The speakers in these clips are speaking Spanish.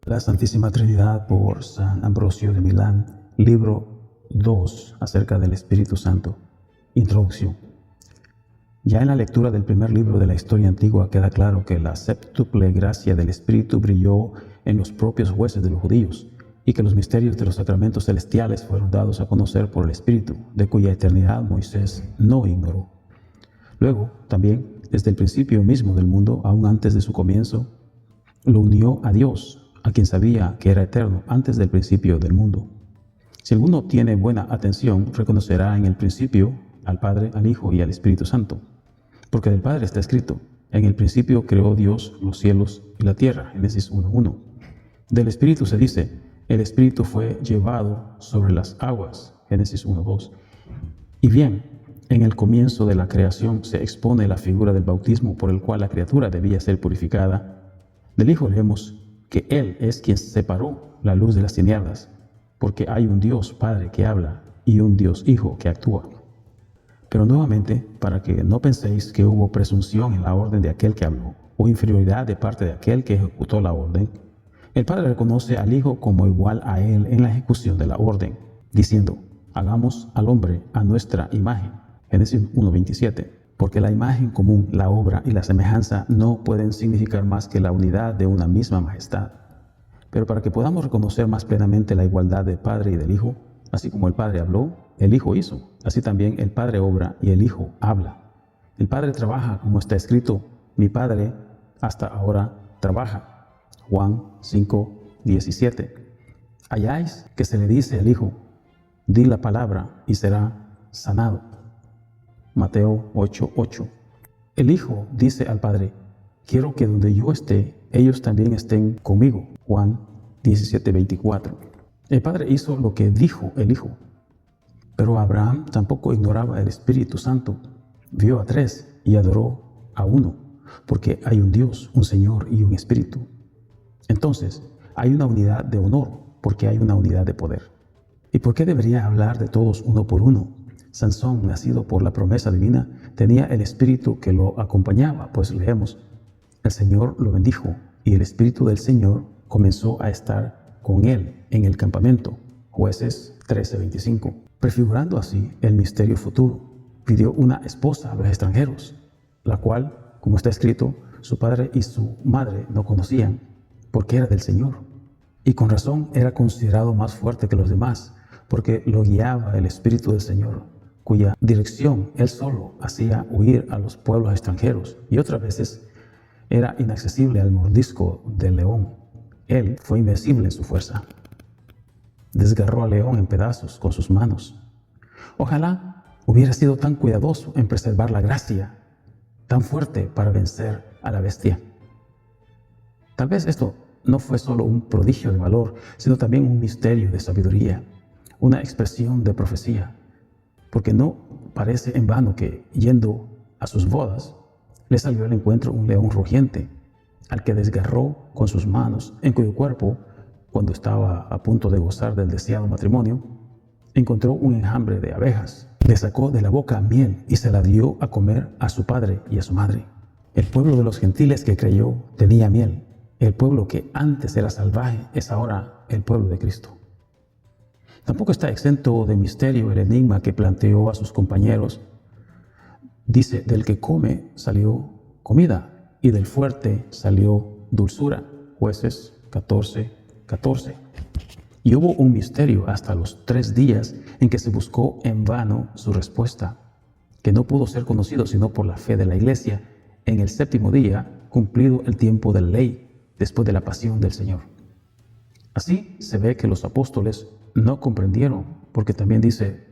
La Santísima Trinidad por San Ambrosio de Milán, libro 2, acerca del Espíritu Santo. Introducción. Ya en la lectura del primer libro de la historia antigua queda claro que la séptuple gracia del Espíritu brilló en los propios jueces de los judíos y que los misterios de los sacramentos celestiales fueron dados a conocer por el Espíritu, de cuya eternidad Moisés no ignoró. Luego, también, desde el principio mismo del mundo, aún antes de su comienzo, lo unió a Dios, a quien sabía que era eterno antes del principio del mundo. Si alguno tiene buena atención, reconocerá en el principio al Padre, al Hijo y al Espíritu Santo. Porque del Padre está escrito: en el principio creó Dios los cielos y la tierra, Génesis 1:1. Del Espíritu se dice: el Espíritu fue llevado sobre las aguas, Génesis 1:2. Y bien, en el comienzo de la creación se expone la figura del bautismo por el cual la criatura debía ser purificada. Del Hijo leemos que Él es quien separó la luz de las tinieblas, porque hay un Dios Padre que habla y un Dios Hijo que actúa. Pero nuevamente, para que no penséis que hubo presunción en la orden de aquel que habló, o inferioridad de parte de aquel que ejecutó la orden, el Padre reconoce al Hijo como igual a Él en la ejecución de la orden, diciendo: hagamos al hombre a nuestra imagen, Génesis 1:27. Porque la imagen común, la obra y la semejanza no pueden significar más que la unidad de una misma majestad. Pero para que podamos reconocer más plenamente la igualdad del Padre y del Hijo, así como el Padre habló, el Hijo hizo, así también el Padre obra y el Hijo habla. El Padre trabaja, como está escrito: mi Padre hasta ahora trabaja, Juan 5:17. Halláis que se le dice al Hijo: di la palabra y será sanado, Mateo 8:8. El Hijo dice al Padre: quiero que donde yo esté, ellos también estén conmigo, Juan 17:24. El Padre hizo lo que dijo el Hijo. Pero Abraham tampoco ignoraba el Espíritu Santo. Vio a tres y adoró a uno, porque hay un Dios, un Señor y un Espíritu. Entonces, hay una unidad de honor, porque hay una unidad de poder. ¿Y por qué debería hablar de todos uno por uno? Sansón, nacido por la promesa divina, tenía el Espíritu que lo acompañaba, pues leemos: el Señor lo bendijo y el Espíritu del Señor comenzó a estar con él en el campamento, Jueces 13:25. Prefigurando así el misterio futuro, pidió una esposa a los extranjeros, la cual, como está escrito, su padre y su madre no conocían, porque era del Señor. Y con razón era considerado más fuerte que los demás, porque lo guiaba el Espíritu del Señor, cuya dirección él solo hacía huir a los pueblos extranjeros, y otras veces era inaccesible al mordisco del león. Él fue invencible en su fuerza. Desgarró al león en pedazos con sus manos. Ojalá hubiera sido tan cuidadoso en preservar la gracia, tan fuerte para vencer a la bestia. Tal vez esto no fue solo un prodigio de valor, sino también un misterio de sabiduría, una expresión de profecía, porque no parece en vano que, yendo a sus bodas, le salió al encuentro un león rugiente, al que desgarró con sus manos, en cuyo cuerpo, cuando estaba a punto de gozar del deseado matrimonio, encontró un enjambre de abejas. Le sacó de la boca miel y se la dio a comer a su padre y a su madre. El pueblo de los gentiles que creyó tenía miel. El pueblo que antes era salvaje es ahora el pueblo de Cristo. Tampoco está exento de misterio el enigma que planteó a sus compañeros. Dice: del que come salió comida y del fuerte salió dulzura, Jueces 14:14. Y hubo un misterio hasta los 3 días en que se buscó en vano su respuesta, que no pudo ser conocido sino por la fe de la Iglesia en el 7º día, cumplido el tiempo de la ley, después de la pasión del Señor. Así se ve que los apóstoles no comprendieron, porque también dice: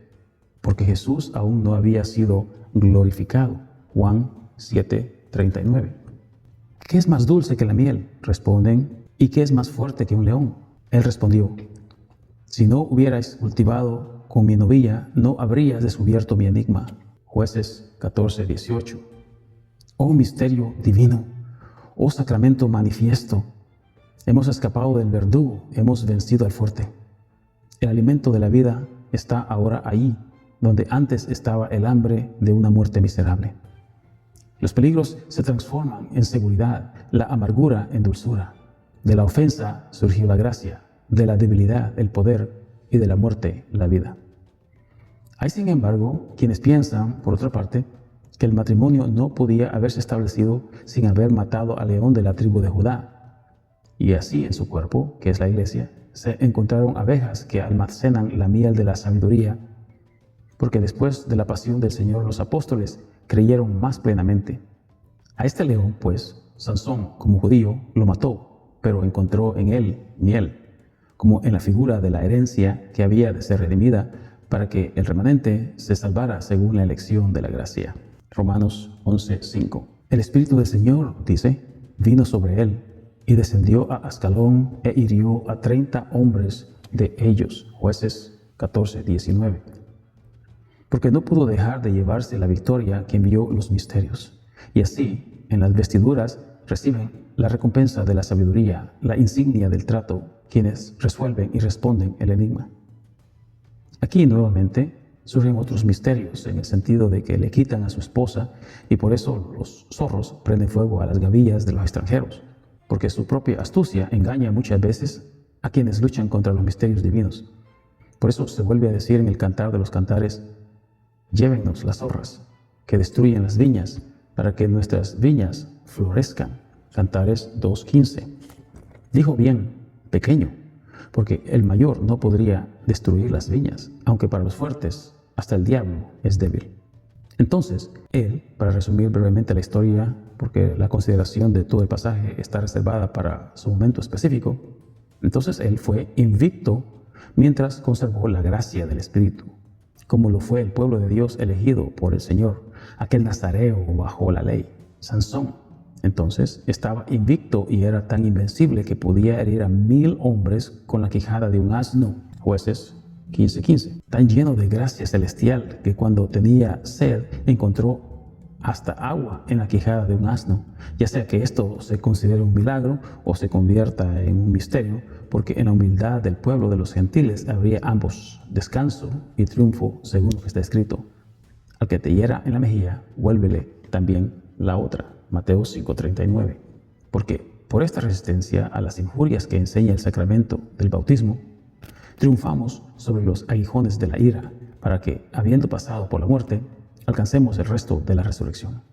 porque Jesús aún no había sido glorificado, Juan 7:39. ¿Qué es más dulce que la miel?, responden, ¿y qué es más fuerte que un león? Él respondió: si no hubierais cultivado con mi novilla, no habrías descubierto mi enigma, Jueces 14:18. Oh misterio divino, oh sacramento manifiesto, hemos escapado del verdugo, hemos vencido al fuerte. El alimento de la vida está ahora ahí, donde antes estaba el hambre de una muerte miserable. Los peligros se transforman en seguridad, la amargura en dulzura. De la ofensa surgió la gracia, de la debilidad el poder y de la muerte la vida. Hay, sin embargo, quienes piensan, por otra parte, que el matrimonio no podía haberse establecido sin haber matado al león de la tribu de Judá. Y así en su cuerpo, que es la iglesia, se encontraron abejas que almacenan la miel de la sabiduría, porque después de la pasión del Señor los apóstoles creyeron más plenamente. A este león, pues, Sansón, como judío, lo mató, pero encontró en él miel, como en la figura de la herencia que había de ser redimida, para que el remanente se salvara según la elección de la gracia. Romanos 11:5. El Espíritu del Señor, dice, vino sobre él, y descendió a Ascalón e hirió a 30 hombres de ellos. Jueces 14:19. Porque no pudo dejar de llevarse la victoria que envió los misterios. Y así, en las vestiduras reciben la recompensa de la sabiduría, la insignia del trato, quienes resuelven y responden el enigma. Aquí nuevamente surgen otros misterios, en el sentido de que le quitan a su esposa y por eso los zorros prenden fuego a las gavillas de los extranjeros, porque su propia astucia engaña muchas veces a quienes luchan contra los misterios divinos. Por eso se vuelve a decir en el Cantar de los Cantares: llévennos las zorras que destruyen las viñas, para que nuestras viñas florezcan. Cantares 2:15. Dijo bien, pequeño, porque el mayor no podría destruir las viñas, aunque para los fuertes hasta el diablo es débil. Entonces, él, para resumir brevemente la historia, porque la consideración de todo el pasaje está reservada para su momento específico, entonces él fue invicto mientras conservó la gracia del Espíritu, como lo fue el pueblo de Dios elegido por el Señor, aquel nazareo bajo la ley, Sansón. Entonces estaba invicto y era tan invencible que podía herir a 1000 hombres con la quijada de un asno. Jueces 15:15. Tan lleno de gracia celestial que cuando tenía sed encontró hasta agua en la quijada de un asno, ya sea que esto se considere un milagro o se convierta en un misterio, porque en la humildad del pueblo de los gentiles habría ambos, descanso y triunfo, según lo que está escrito. Al que te hiera en la mejilla, vuélvele también la otra. Mateo 5:39. Porque por esta resistencia a las injurias que enseña el sacramento del bautismo, triunfamos sobre los aguijones de la ira, para que, habiendo pasado por la muerte, alcancemos el resto de la resurrección.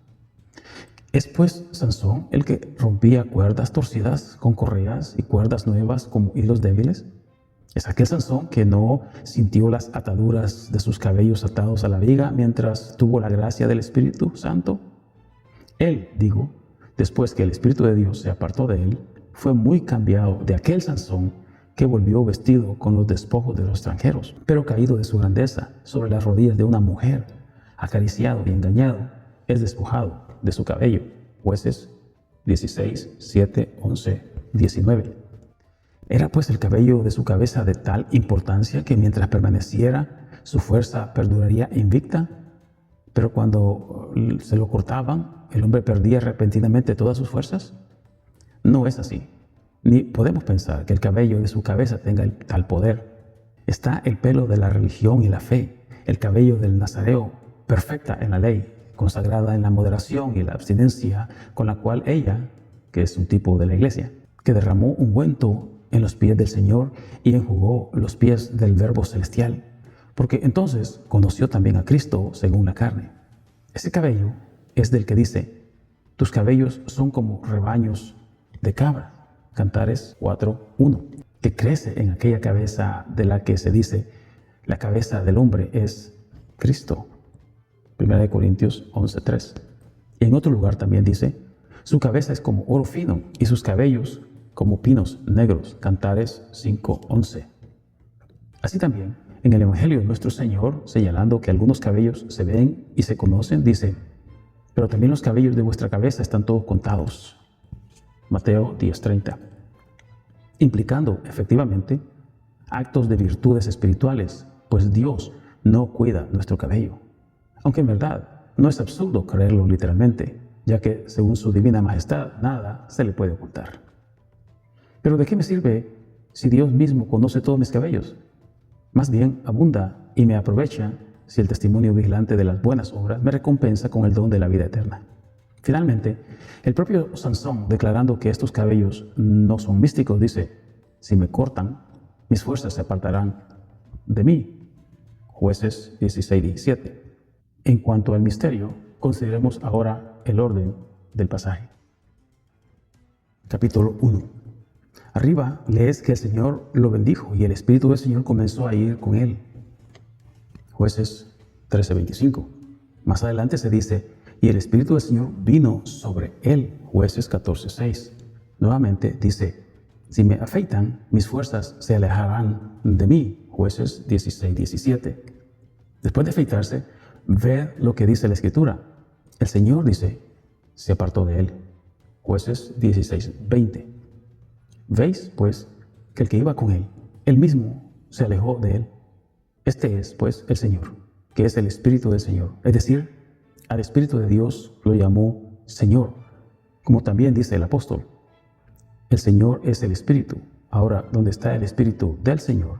Es pues Sansón el que rompía cuerdas torcidas con correas y cuerdas nuevas como hilos débiles. Es aquel Sansón que no sintió las ataduras de sus cabellos atados a la viga mientras tuvo la gracia del Espíritu Santo. Él, digo, después que el Espíritu de Dios se apartó de él, fue muy cambiado de aquel Sansón que volvió vestido con los despojos de los extranjeros, pero caído de su grandeza sobre las rodillas de una mujer, acariciado y engañado, es despojado de su cabello. Jueces 16:7-11-19. Era pues el cabello de su cabeza de tal importancia que mientras permaneciera, su fuerza perduraría invicta, pero cuando se lo cortaban, ¿el hombre perdía repentinamente todas sus fuerzas? No es así. Ni podemos pensar que el cabello de su cabeza tenga tal poder. Está el pelo de la religión y la fe, el cabello del nazareo, perfecta en la ley, consagrada en la moderación y la abstinencia, con la cual ella, que es un tipo de la iglesia, que derramó ungüento en los pies del Señor y enjugó los pies del Verbo celestial, porque entonces conoció también a Cristo según la carne. Ese cabello es del que dice: tus cabellos son como rebaños de cabra. Cantares 4:1. Que crece en aquella cabeza de la que se dice: la cabeza del hombre es Cristo. 1 Corintios 11:3. Y en otro lugar también dice: su cabeza es como oro fino y sus cabellos como pinos negros. Cantares 5:11. Así también, en el Evangelio de nuestro Señor, señalando que algunos cabellos se ven y se conocen, dice: pero también los cabellos de vuestra cabeza están todos contados. Mateo 10:30. Implicando, efectivamente, actos de virtudes espirituales, pues Dios no cuida nuestro cabello. Aunque en verdad no es absurdo creerlo literalmente, ya que según su divina majestad nada se le puede ocultar. Pero ¿de qué me sirve si Dios mismo conoce todos mis cabellos? Más bien abunda y me aprovecha si el testimonio vigilante de las buenas obras me recompensa con el don de la vida eterna. Finalmente, el propio Sansón, declarando que estos cabellos no son místicos, dice: si me cortan, mis fuerzas se apartarán de mí. Jueces 16-17. En cuanto al misterio, consideremos ahora el orden del pasaje. Capítulo 1. Arriba lees que el Señor lo bendijo y el Espíritu del Señor comenzó a ir con él. Jueces 13:25. Más adelante se dice: y el Espíritu del Señor vino sobre él. Jueces 14:6. Nuevamente dice: si me afeitan, mis fuerzas se alejarán de mí. Jueces 16:17. Después de afeitarse, ved lo que dice la Escritura. El Señor, dice, se apartó de él. Jueces 16:20. Veis, pues, que el que iba con él mismo se alejó de él. Este es, pues, el Señor, que es el Espíritu del Señor. Es decir, al Espíritu de Dios lo llamó Señor, como también dice el apóstol: el Señor es el Espíritu. Ahora, donde está el Espíritu del Señor,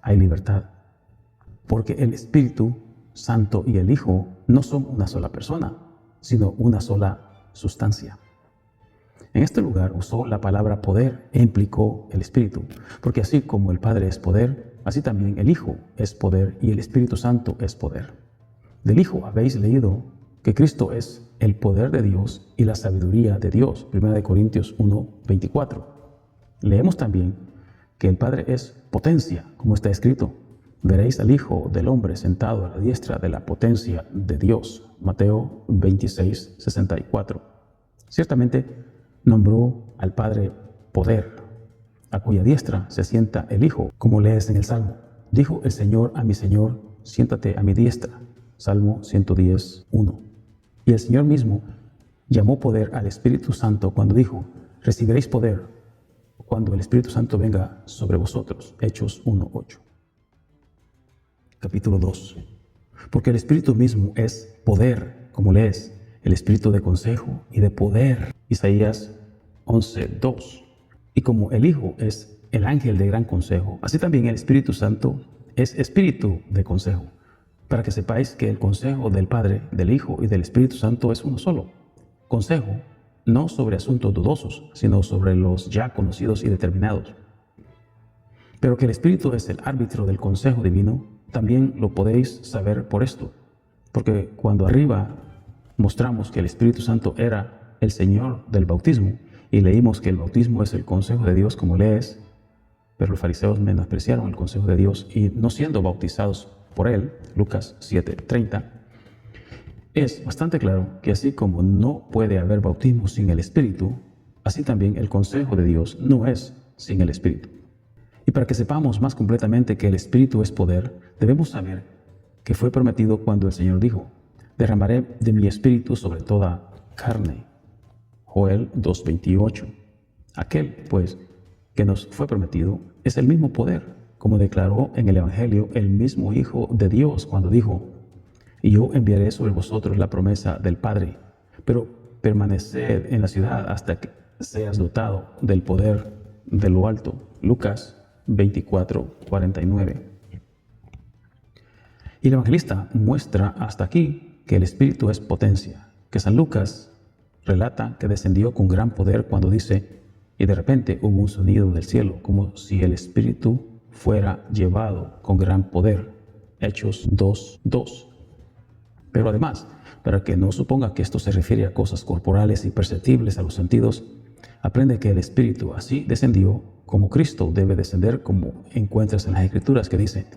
hay libertad. Porque el Espíritu Santo y el Hijo no son una sola persona, sino una sola sustancia. En este lugar usó la palabra poder e implicó el Espíritu, porque así como el Padre es poder, así también el Hijo es poder y el Espíritu Santo es poder. Del Hijo habéis leído que Cristo es el poder de Dios y la sabiduría de Dios. 1 Corintios 1:24. Leemos también que el Padre es potencia, como está escrito: veréis al Hijo del Hombre sentado a la diestra de la potencia de Dios. Mateo 26:64. Ciertamente nombró al Padre poder, a cuya diestra se sienta el Hijo, como lees en el Salmo: dijo el Señor a mi Señor, siéntate a mi diestra. Salmo 110:1. Y el Señor mismo llamó poder al Espíritu Santo cuando dijo: recibiréis poder cuando el Espíritu Santo venga sobre vosotros. Hechos 1:8. Capítulo 2. Porque el Espíritu mismo es poder, como lees, el Espíritu de consejo y de poder. Isaías 11:2. Y como el Hijo es el ángel de gran consejo, así también el Espíritu Santo es espíritu de consejo, para que sepáis que el consejo del Padre, del Hijo y del Espíritu Santo es uno solo. Consejo no sobre asuntos dudosos, sino sobre los ya conocidos y determinados. Pero que el Espíritu es el árbitro del consejo divino, también lo podéis saber por esto, porque cuando arriba mostramos que el Espíritu Santo era el Señor del bautismo, y leímos que el bautismo es el consejo de Dios, como lees: pero los fariseos menospreciaron el consejo de Dios y no siendo bautizados por él. Lucas 7:30. Es bastante claro que así como no puede haber bautismo sin el Espíritu, así también el consejo de Dios no es sin el Espíritu. Y para que sepamos más completamente que el Espíritu es poder, debemos saber que fue prometido cuando el Señor dijo: derramaré de mi Espíritu sobre toda carne. Joel 2:28. Aquel, pues, que nos fue prometido es el mismo poder, como declaró en el Evangelio el mismo Hijo de Dios cuando dijo: y yo enviaré sobre vosotros la promesa del Padre, pero permaneced en la ciudad hasta que seas dotado del poder de lo alto. Lucas 24:49. Y el evangelista muestra hasta aquí que el Espíritu es potencia, que San Lucas relata que descendió con gran poder cuando dice: y de repente hubo un sonido del cielo, como si el Espíritu fuera llevado con gran poder. Hechos 2:2. Pero además, para que no suponga que esto se refiere a cosas corporales y perceptibles a los sentidos, aprende que el Espíritu así descendió como Cristo debe descender, como encuentras en las Escrituras, que dice: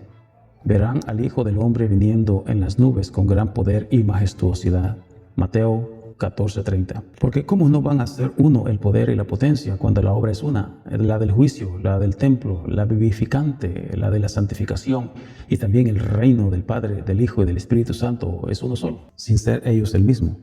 verán al Hijo del Hombre viniendo en las nubes con gran poder y majestuosidad. Mateo 14:30. Porque ¿cómo no van a ser uno el poder y la potencia cuando la obra es una? La del juicio, la del templo, la vivificante, la de la santificación, y también el reino del Padre, del Hijo y del Espíritu Santo es uno solo, sin ser ellos el mismo.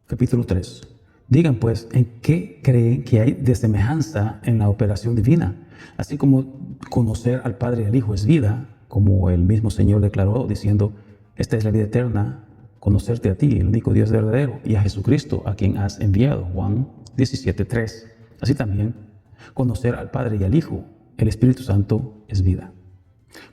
Capítulo 3. Digan pues, ¿en qué creen que hay de semejanza en la operación divina? Así como conocer al Padre y al Hijo es vida, como el mismo Señor declaró diciendo: esta es la vida eterna, conocerte a ti, el único Dios verdadero, y a Jesucristo, a quien has enviado. Juan 17:3. Así también, conocer al Padre y al Hijo, el Espíritu Santo, es vida.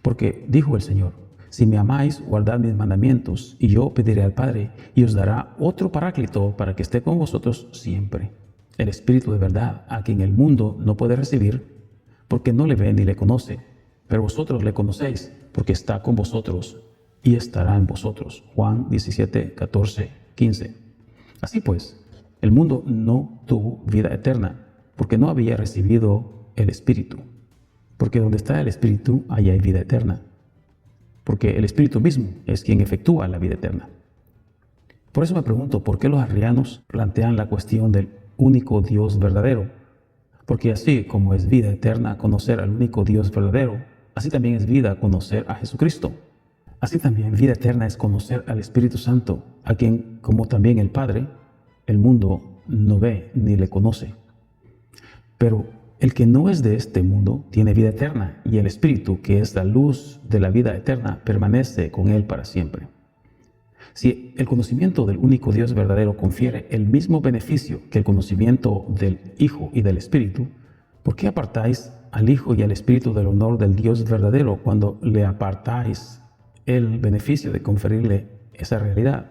Porque dijo el Señor: Si me amáis, guardad mis mandamientos, y yo pediré al Padre, y os dará otro Paráclito para que esté con vosotros siempre. El Espíritu de verdad, a quien el mundo no puede recibir, porque no le ve ni le conoce, pero vosotros le conocéis, porque está con vosotros y estará en vosotros. Juan 17, 14, 15. Así pues, el mundo no tuvo vida eterna, porque no había recibido el Espíritu. Porque donde está el Espíritu, allá hay vida eterna. Porque el Espíritu mismo es quien efectúa la vida eterna. Por eso me pregunto, ¿por qué los arrianos plantean la cuestión del único Dios verdadero? Porque así como es vida eterna conocer al único Dios verdadero, así también es vida conocer a Jesucristo. Así también vida eterna es conocer al Espíritu Santo, a quien, como también el Padre, el mundo no ve ni le conoce. Pero el que no es de este mundo tiene vida eterna, y el Espíritu, que es la luz de la vida eterna, permanece con él para siempre. Si el conocimiento del único Dios verdadero confiere el mismo beneficio que el conocimiento del Hijo y del Espíritu, ¿por qué apartáis al Hijo y al Espíritu del honor del Dios verdadero cuando le apartáis el beneficio de conferirle esa realidad?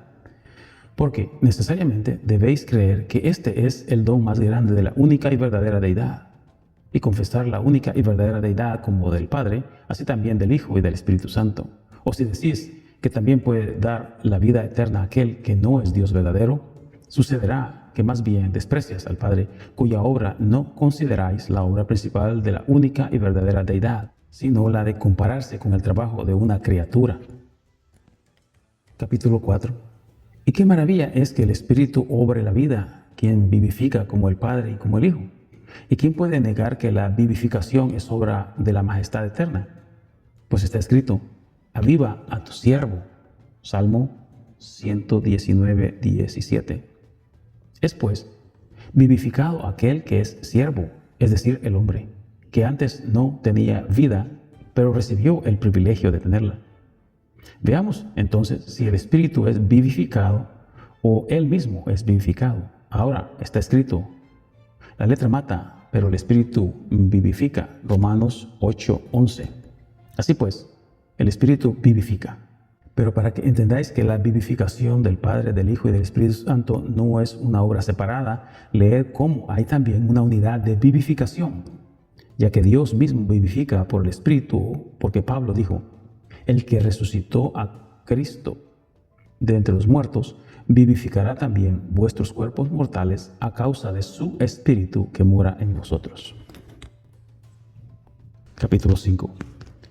Porque necesariamente debéis creer que este es el don más grande de la única y verdadera deidad, y confesar la única y verdadera deidad como del Padre, así también del Hijo y del Espíritu Santo. O si decís que también puede dar la vida eterna a aquel que no es Dios verdadero, sucederá que más bien desprecias al Padre, cuya obra no consideráis la obra principal de la única y verdadera deidad, sino la de compararse con el trabajo de una criatura. Capítulo 4. Y qué maravilla es que el Espíritu obre la vida, quien vivifica como el Padre y como el Hijo. ¿Y quién puede negar que la vivificación es obra de la majestad eterna? Pues está escrito: aviva a tu siervo. Salmo 119, 17. Es pues vivificado aquel que es siervo, es decir, el hombre, que antes no tenía vida, pero recibió el privilegio de tenerla. Veamos entonces si el Espíritu es vivificado o él mismo es vivificado. Ahora está escrito: la letra mata, pero el Espíritu vivifica. Romanos 8:11. Así pues, el Espíritu vivifica. Pero para que entendáis que la vivificación del Padre, del Hijo y del Espíritu Santo no es una obra separada, leed cómo hay también una unidad de vivificación, ya que Dios mismo vivifica por el Espíritu, porque Pablo dijo: el que resucitó a Cristo de entre los muertos, vivificará también vuestros cuerpos mortales a causa de su Espíritu que mora en vosotros. Capítulo 5.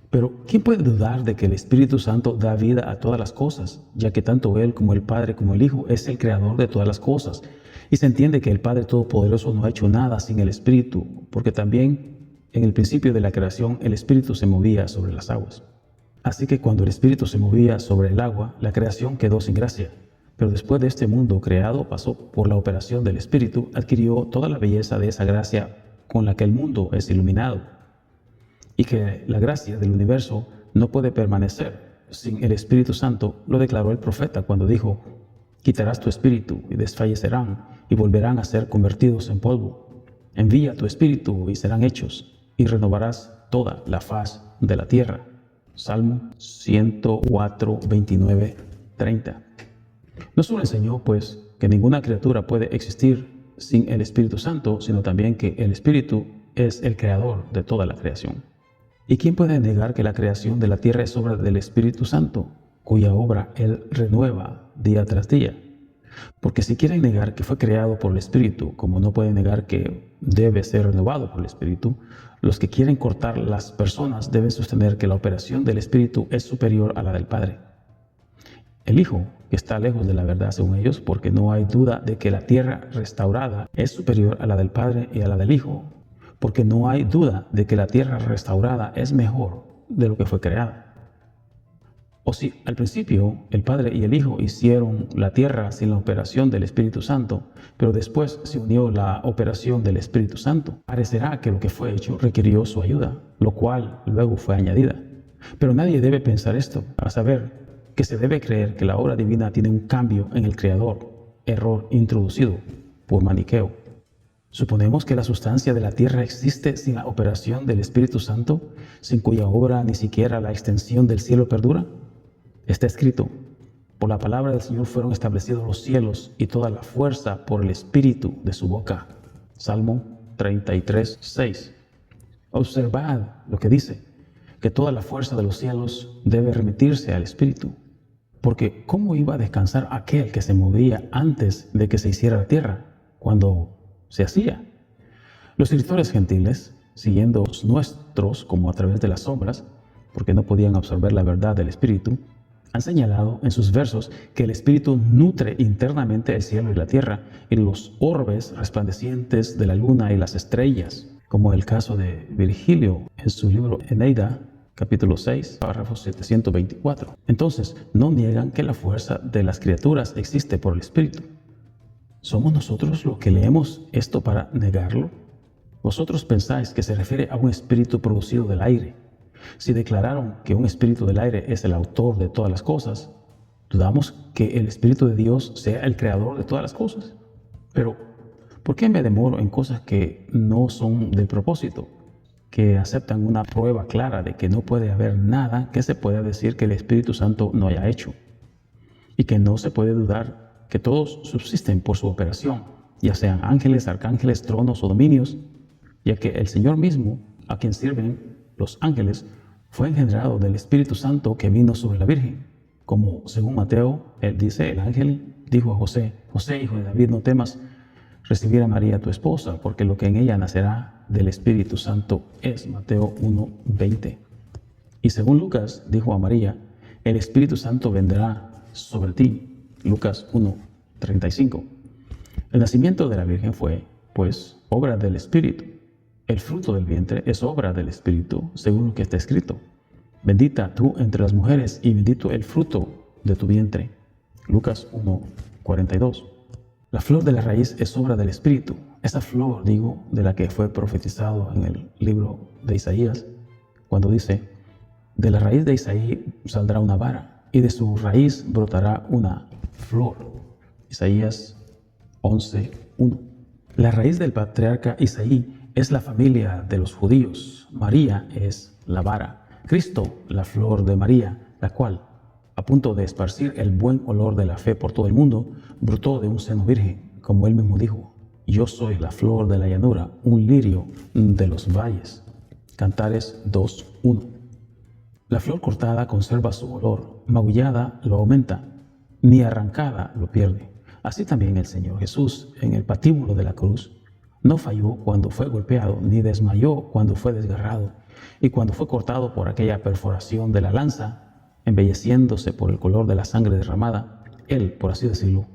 Pero ¿quién puede dudar de que el Espíritu Santo da vida a todas las cosas, ya que tanto Él como el Padre como el Hijo es el Creador de todas las cosas? Y se entiende que el Padre Todopoderoso no ha hecho nada sin el Espíritu, porque también en el principio de la creación el Espíritu se movía sobre las aguas. Así que cuando el Espíritu se movía sobre el agua, la creación quedó sin gracia. Pero después de este mundo creado pasó por la operación del Espíritu, adquirió toda la belleza de esa gracia con la que el mundo es iluminado. Y que la gracia del universo no puede permanecer sin el Espíritu Santo, lo declaró el profeta cuando dijo: quitarás tu espíritu y desfallecerán y volverán a ser convertidos en polvo. Envía tu espíritu y serán hechos, y renovarás toda la faz de la tierra. Salmo 104, 29, 30. No solo enseñó, pues, que ninguna criatura puede existir sin el Espíritu Santo, sino también que el Espíritu es el creador de toda la creación. ¿Y quién puede negar que la creación de la tierra es obra del Espíritu Santo, cuya obra Él renueva día tras día? Porque si quieren negar que fue creado por el Espíritu, como no pueden negar que debe ser renovado por el Espíritu, los que quieren cortar las personas deben sostener que la operación del Espíritu es superior a la del Padre. El Hijo, que está lejos de la verdad según ellos, porque no hay duda de que la tierra restaurada es superior a la del Padre y a la del Hijo, porque no hay duda de que la tierra restaurada es mejor de lo que fue creada. O si al principio el Padre y el Hijo hicieron la tierra sin la operación del Espíritu Santo, pero después se unió la operación del Espíritu Santo, parecerá que lo que fue hecho requirió su ayuda, lo cual luego fue añadida. Pero nadie debe pensar esto, a saber que se debe creer que la obra divina tiene un cambio en el Creador, error introducido por Maniqueo. Suponemos que la sustancia de la tierra existe sin la operación del Espíritu Santo, sin cuya obra ni siquiera la extensión del cielo perdura. Está escrito: por la palabra del Señor fueron establecidos los cielos y toda la fuerza por el espíritu de su boca. Salmo 33, 6. Observad lo que dice, que toda la fuerza de los cielos debe remitirse al espíritu. Porque ¿cómo iba a descansar aquel que se movía antes de que se hiciera la tierra, cuando se hacía? Los escritores gentiles, siguiendo los nuestros como a través de las sombras, porque no podían absorber la verdad del espíritu, han señalado en sus versos que el espíritu nutre internamente el cielo y la tierra y los orbes resplandecientes de la luna y las estrellas, como el caso de Virgilio en su libro Eneida, capítulo 6, párrafo 724. Entonces, no niegan que la fuerza de las criaturas existe por el espíritu. ¿Somos nosotros los que leemos esto para negarlo? Vosotros pensáis que se refiere a un espíritu producido del aire. Si declararon que un espíritu del aire es el autor de todas las cosas, ¿dudamos que el Espíritu de Dios sea el creador de todas las cosas? Pero, ¿por qué me demoro en cosas que no son del propósito, que aceptan una prueba clara de que no puede haber nada que se pueda decir que el Espíritu Santo no haya hecho? Y que no se puede dudar que todos subsisten por su operación, ya sean ángeles, arcángeles, tronos o dominios, ya que el Señor mismo, a quien sirven los ángeles, fue engendrado del Espíritu Santo que vino sobre la Virgen. Como según Mateo, él dice, el ángel dijo a José: José, hijo de David, no temas recibir a María tu esposa, porque lo que en ella nacerá del Espíritu Santo es. Mateo 1:20. Y según Lucas, dijo a María: el Espíritu Santo vendrá sobre ti. Lucas 1:35. El nacimiento de la Virgen fue, pues, obra del Espíritu. El fruto del vientre es obra del Espíritu, según lo que está escrito: bendita tú entre las mujeres y bendito el fruto de tu vientre. Lucas 1:42. La flor de la raíz es obra del Espíritu. Esa flor, digo, de la que fue profetizado en el libro de Isaías, cuando dice: de la raíz de Isaí saldrá una vara, y de su raíz brotará una flor. Isaías 11:1. La raíz del patriarca Isaí es la familia de los judíos. María es la vara. Cristo, la flor de María, la cual, a punto de esparcir el buen olor de la fe por todo el mundo, brotó de un seno virgen, como él mismo dijo: yo soy la flor de la llanura, un lirio de los valles. Cantares 2:1. La flor cortada conserva su olor, magullada lo aumenta, ni arrancada lo pierde. Así también el Señor Jesús, en el patíbulo de la cruz, no falló cuando fue golpeado, ni desmayó cuando fue desgarrado, y cuando fue cortado por aquella perforación de la lanza, embelleciéndose por el color de la sangre derramada, él, por así decirlo,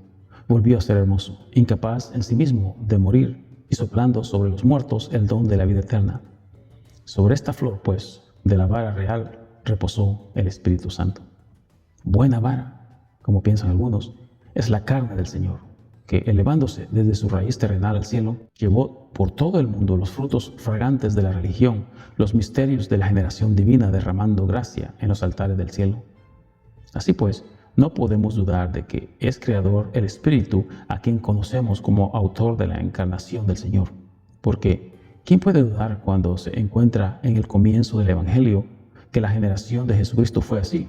volvió a ser hermoso, incapaz en sí mismo de morir, y soplando sobre los muertos el don de la vida eterna. Sobre esta flor, pues, de la vara real, reposó el Espíritu Santo. Buena vara, como piensan algunos, es la carne del Señor, que, elevándose desde su raíz terrenal al cielo, llevó por todo el mundo los frutos fragantes de la religión, los misterios de la generación divina, derramando gracia en los altares del cielo. Así pues, no podemos dudar de que es creador el Espíritu, a quien conocemos como autor de la encarnación del Señor. Porque, ¿quién puede dudar cuando se encuentra en el comienzo del Evangelio que la generación de Jesucristo fue así?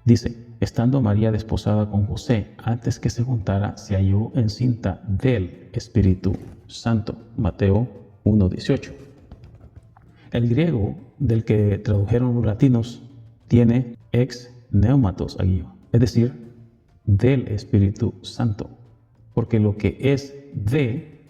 Dice: estando María desposada con José, antes que se juntara, se halló encinta del Espíritu Santo. Mateo 1:18. El griego del que tradujeron los latinos tiene ex pneumatos agio, es decir, del Espíritu Santo, porque lo que es de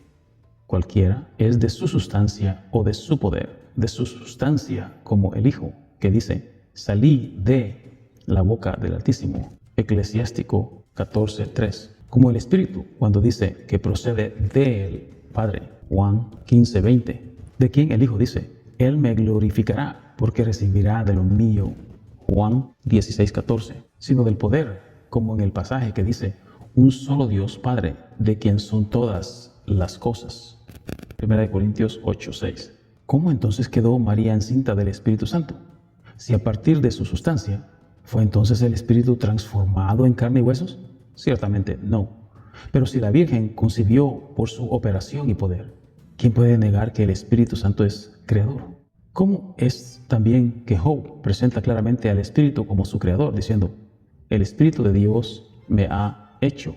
cualquiera es de su sustancia o de su poder, de su sustancia, como el Hijo, que dice: salí de la boca del Altísimo. Eclesiástico 14:3. Como el Espíritu, cuando dice que procede del Padre. Juan 15:20. De quien el Hijo dice: Él me glorificará, porque recibirá de lo mío. Juan 16:14. Sino del poder, como en el pasaje que dice: un solo Dios Padre, de quien son todas las cosas. 1 Corintios 8:6. ¿Cómo entonces quedó María encinta del Espíritu Santo? Si a partir de su sustancia, ¿fue entonces el Espíritu transformado en carne y huesos? Ciertamente no. Pero si la Virgen concibió por su operación y poder, ¿quién puede negar que el Espíritu Santo es creador? ¿Cómo es también que Job presenta claramente al Espíritu como su creador, diciendo, el Espíritu de Dios me ha hecho?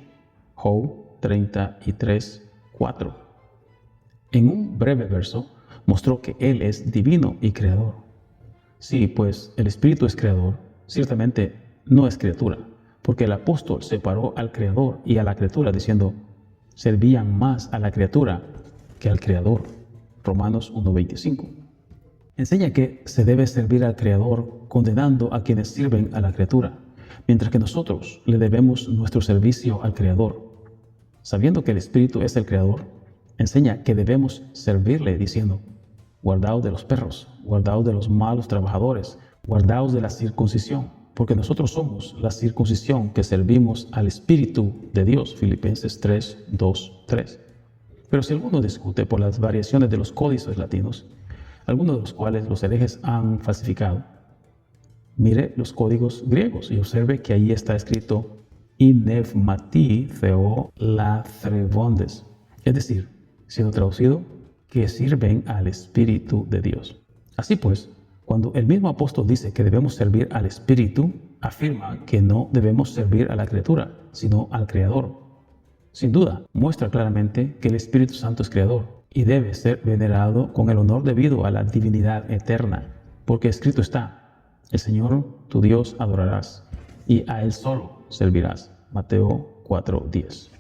Job 33:4. En un breve verso mostró que Él es divino y creador. Sí, pues el Espíritu es creador, ciertamente no es criatura, porque el apóstol separó al creador y a la criatura diciendo, servían más a la criatura que al creador. Romanos 1:25. Enseña que se debe servir al creador condenando a quienes sirven a la criatura, mientras que nosotros le debemos nuestro servicio al creador. Sabiendo que el Espíritu es el creador, enseña que debemos servirle diciendo, guardaos de los perros, guardaos de los malos trabajadores, guardaos de la circuncisión, porque nosotros somos la circuncisión que servimos al Espíritu de Dios. Filipenses 3:2-3. Pero si alguno discute por las variaciones de los códices latinos, algunos de los cuales los herejes han falsificado, mire los códigos griegos y observe que ahí está escrito inevmati theo lathrevondes, es decir, siendo traducido, que sirven al Espíritu de Dios. Así pues, cuando el mismo apóstol dice que debemos servir al Espíritu, afirma que no debemos servir a la criatura, sino al Creador. Sin duda, muestra claramente que el Espíritu Santo es creador y debe ser venerado con el honor debido a la divinidad eterna, porque escrito está, el Señor tu Dios adorarás y a Él solo servirás. Mateo 4:10.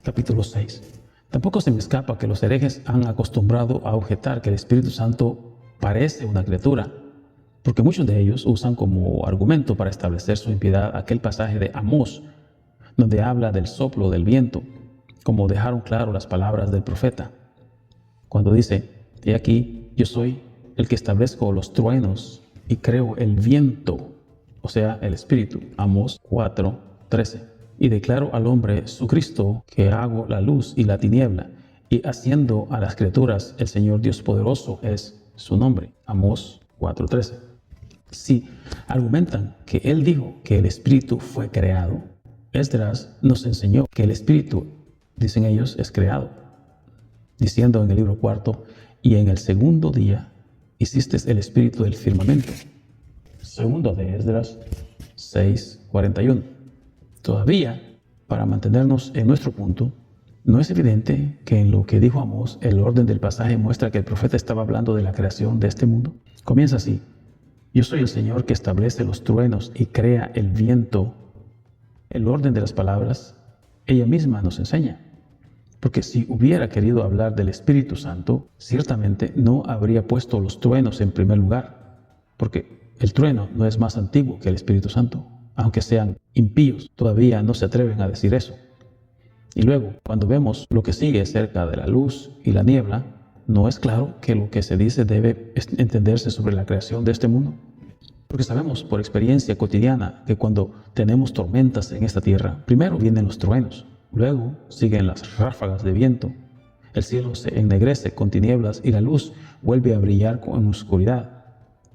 Capítulo 6. Tampoco se me escapa que los herejes han acostumbrado a objetar que el Espíritu Santo parece una criatura, porque muchos de ellos usan como argumento para establecer su impiedad aquel pasaje de Amós, donde habla del soplo del viento, como dejaron claro las palabras del profeta, cuando dice, he aquí, yo soy el que establezco los truenos y creo el viento, o sea, el Espíritu. Amós 4:13. Y declaro al hombre su Cristo, que hago la luz y la tiniebla, y haciendo a las criaturas el Señor Dios poderoso es su nombre. Amós 4:13. Si argumentan que Él dijo que el Espíritu fue creado, Esdras nos enseñó que el Espíritu, dicen ellos, es creado, diciendo en el libro 4, y en el segundo día hiciste el Espíritu del firmamento. Segundo de Esdras 6:41. Todavía, para mantenernos en nuestro punto, no es evidente que en lo que dijo Amós, el orden del pasaje muestra que el profeta estaba hablando de la creación de este mundo. Comienza así, yo soy el Señor que establece los truenos y crea el viento. El orden de las palabras, ella misma nos enseña. Porque si hubiera querido hablar del Espíritu Santo, ciertamente no habría puesto los truenos en primer lugar, porque el trueno no es más antiguo que el Espíritu Santo. Aunque sean impíos, todavía no se atreven a decir eso. Y luego, cuando vemos lo que sigue acerca de la luz y la niebla, ¿no es claro que lo que se dice debe entenderse sobre la creación de este mundo? Porque sabemos por experiencia cotidiana que cuando tenemos tormentas en esta tierra, primero vienen los truenos, luego siguen las ráfagas de viento, el cielo se ennegrece con tinieblas y la luz vuelve a brillar con oscuridad,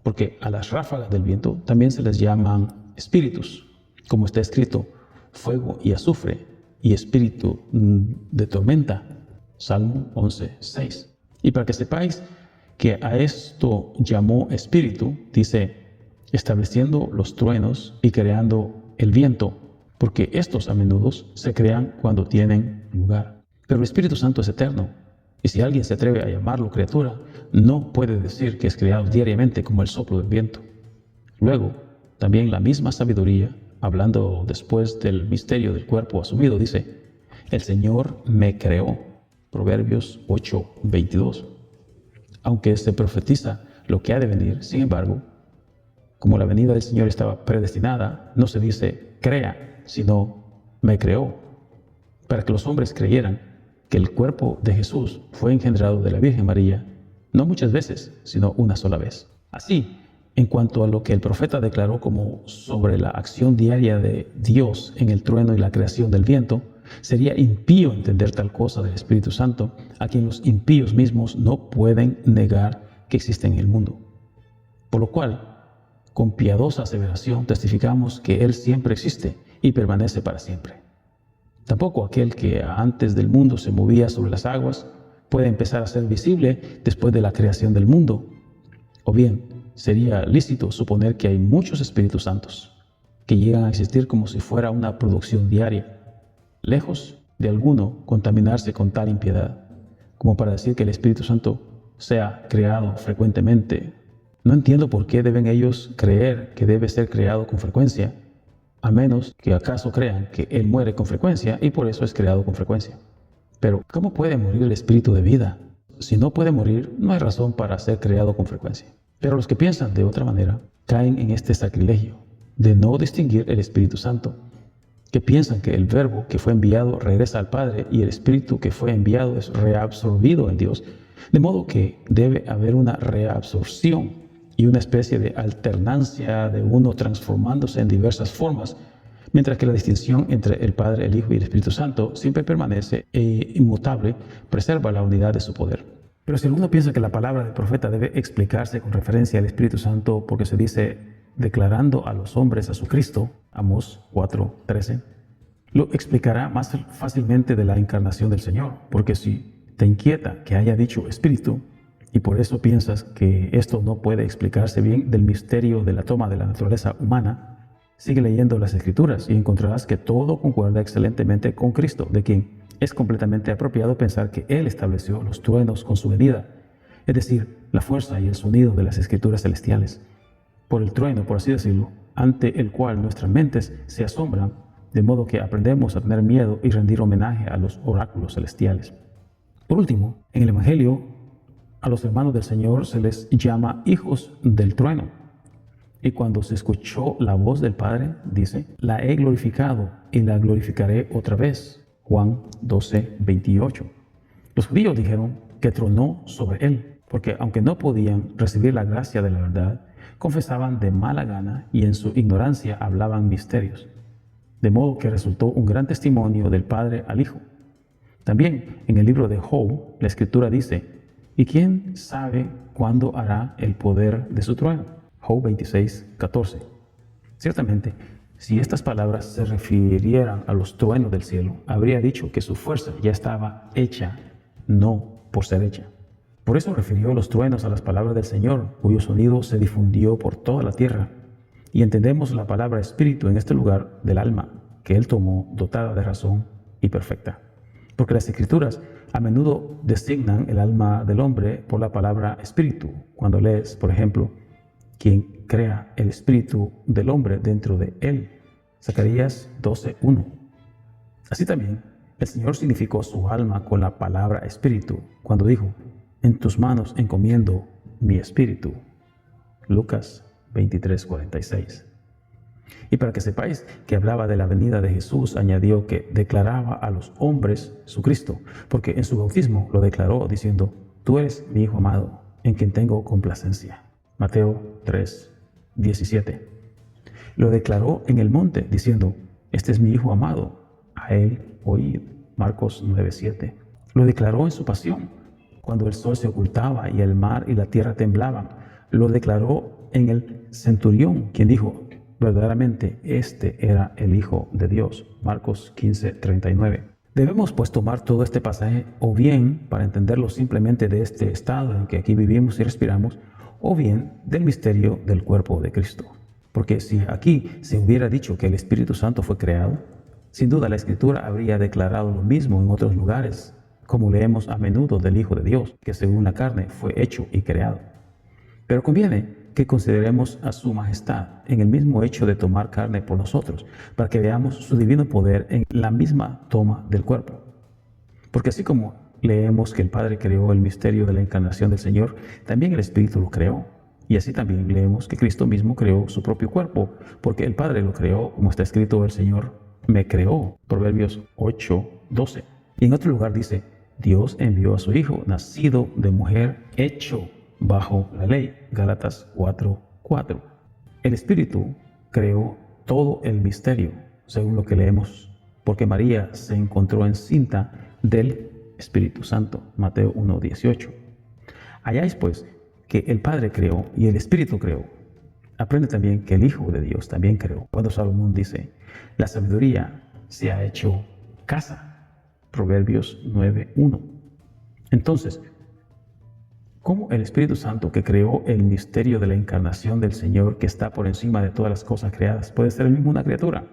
porque a las ráfagas del viento también se les llaman espíritus, como está escrito, fuego y azufre y espíritu de tormenta. Salmo 11:6. Y para que sepáis que a esto llamó espíritu, dice, estableciendo los truenos y creando el viento, porque estos a menudo se crean cuando tienen lugar. Pero el Espíritu Santo es eterno, y si alguien se atreve a llamarlo criatura, no puede decir que es creado diariamente como el soplo del viento. Luego, también la misma sabiduría, hablando después del misterio del cuerpo asumido, dice, el Señor me creó. Proverbios 8:22. Aunque se profetiza lo que ha de venir, sin embargo, como la venida del Señor estaba predestinada, no se dice crea, sino me creó, para que los hombres creyeran que el cuerpo de Jesús fue engendrado de la Virgen María, no muchas veces, sino una sola vez. Así, en cuanto a lo que el profeta declaró como sobre la acción diaria de Dios en el trueno y la creación del viento, sería impío entender tal cosa del Espíritu Santo, a quien los impíos mismos no pueden negar que existe en el mundo. Por lo cual, con piadosa aseveración testificamos que Él siempre existe y permanece para siempre. Tampoco aquel que antes del mundo se movía sobre las aguas puede empezar a ser visible después de la creación del mundo. O bien, sería lícito suponer que hay muchos Espíritus Santos que llegan a existir como si fuera una producción diaria, lejos de alguno contaminarse con tal impiedad, como para decir que el Espíritu Santo sea creado frecuentemente. No entiendo por qué deben ellos creer que debe ser creado con frecuencia, a menos que acaso crean que Él muere con frecuencia y por eso es creado con frecuencia. Pero, ¿cómo puede morir el Espíritu de vida? Si no puede morir, no hay razón para ser creado con frecuencia. Pero los que piensan de otra manera caen en este sacrilegio de no distinguir el Espíritu Santo, que piensan que el Verbo que fue enviado regresa al Padre y el Espíritu que fue enviado es reabsorbido en Dios, de modo que debe haber una reabsorción y una especie de alternancia de uno transformándose en diversas formas, mientras que la distinción entre el Padre, el Hijo y el Espíritu Santo siempre permanece e inmutable, preserva la unidad de su poder. Pero si alguno piensa que la palabra del profeta debe explicarse con referencia al Espíritu Santo porque se dice declarando a los hombres a su Cristo, Amós 4:13, lo explicará más fácilmente de la encarnación del Señor, porque si te inquieta que haya dicho Espíritu, y por eso piensas que esto no puede explicarse bien del misterio de la toma de la naturaleza humana, sigue leyendo las Escrituras y encontrarás que todo concuerda excelentemente con Cristo, de quien es completamente apropiado pensar que Él estableció los truenos con su venida, es decir, la fuerza y el sonido de las Escrituras celestiales. Por el trueno, por así decirlo, ante el cual nuestras mentes se asombran, de modo que aprendemos a tener miedo y rendir homenaje a los oráculos celestiales. Por último, en el Evangelio, a los hermanos del Señor se les llama hijos del trueno. Y cuando se escuchó la voz del Padre, dice, la he glorificado y la glorificaré otra vez. Juan 12:28. Los judíos dijeron que tronó sobre él, porque aunque no podían recibir la gracia de la verdad, confesaban de mala gana y en su ignorancia hablaban misterios. De modo que resultó un gran testimonio del Padre al Hijo. También en el libro de Job, la Escritura dice, ¿y quién sabe cuándo hará el poder de su trueno? Job 26:14. Ciertamente, si estas palabras se refirieran a los truenos del cielo, habría dicho que su fuerza ya estaba hecha, no por ser hecha. Por eso refirió los truenos a las palabras del Señor, cuyo sonido se difundió por toda la tierra. Y entendemos la palabra espíritu en este lugar del alma, que Él tomó dotada de razón y perfecta. Porque las Escrituras a menudo designan el alma del hombre por la palabra espíritu. Cuando lees, por ejemplo, quien crea el espíritu del hombre dentro de él. Zacarías 12:1. Así también, el Señor significó su alma con la palabra espíritu, cuando dijo, en tus manos encomiendo mi espíritu. Lucas 23:46. Y para que sepáis que hablaba de la venida de Jesús, añadió que declaraba a los hombres su Cristo, porque en su bautismo lo declaró diciendo, tú eres mi Hijo amado, en quien tengo complacencia. Mateo 3:17. Lo declaró en el monte, diciendo, este es mi Hijo amado, a él oíd. Marcos 9:7. Lo declaró en su pasión, cuando el sol se ocultaba y el mar y la tierra temblaban. Lo declaró en el centurión, quien dijo, verdaderamente este era el Hijo de Dios. Marcos 15:39. Debemos pues tomar todo este pasaje o bien para entenderlo simplemente de este estado en que aquí vivimos y respiramos, o bien del misterio del cuerpo de Cristo. Porque si aquí se hubiera dicho que el Espíritu Santo fue creado, sin duda la Escritura habría declarado lo mismo en otros lugares, como leemos a menudo del Hijo de Dios, que según la carne fue hecho y creado. Pero conviene que consideremos a su majestad en el mismo hecho de tomar carne por nosotros, para que veamos su divino poder en la misma toma del cuerpo. Porque así como leemos que el Padre creó el misterio de la encarnación del Señor, también el Espíritu lo creó. Y así también leemos que Cristo mismo creó su propio cuerpo, porque el Padre lo creó, como está escrito, el Señor me creó. Proverbios 8:12. Y en otro lugar dice, Dios envió a su Hijo, nacido de mujer, hecho bajo la ley. Gálatas 4:4. El Espíritu creó todo el misterio, según lo que leemos, porque María se encontró encinta del Espíritu Santo. Mateo 1:18. Halláis pues que el Padre creó y el Espíritu creó. Aprende también que el Hijo de Dios también creó. Cuando Salomón dice, la sabiduría se ha hecho casa. Proverbios 9:1. Entonces, ¿Cómo el Espíritu Santo, que creó el misterio de la encarnación del Señor, que está por encima de todas las cosas creadas, puede ser el mismo una criatura?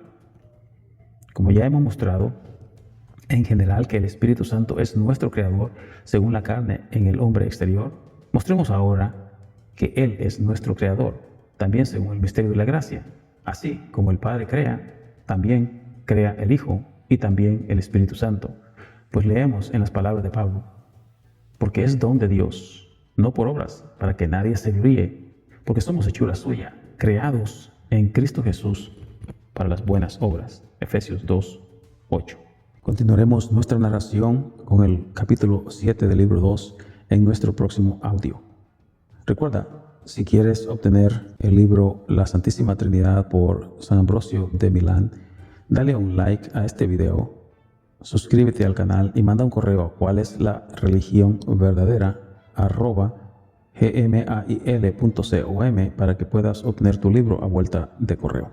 Como ya hemos mostrado, en general, que el Espíritu Santo es nuestro creador según la carne en el hombre exterior, mostremos ahora que Él es nuestro creador, también según el misterio de la gracia. Así como el Padre crea, también crea el Hijo y también el Espíritu Santo. Pues leemos en las palabras de Pablo: porque es don de Dios, no por obras, para que nadie se gloríe, porque somos hechura suya, creados en Cristo Jesús para las buenas obras. Efesios 2:8. Continuaremos nuestra narración con el capítulo 7 del libro 2 en nuestro próximo audio. Recuerda, si quieres obtener el libro La Santísima Trinidad por San Ambrosio de Milán, dale un like a este video, suscríbete al canal y manda un correo a cuál es la religión verdadera @gmail.com para que puedas obtener tu libro a vuelta de correo.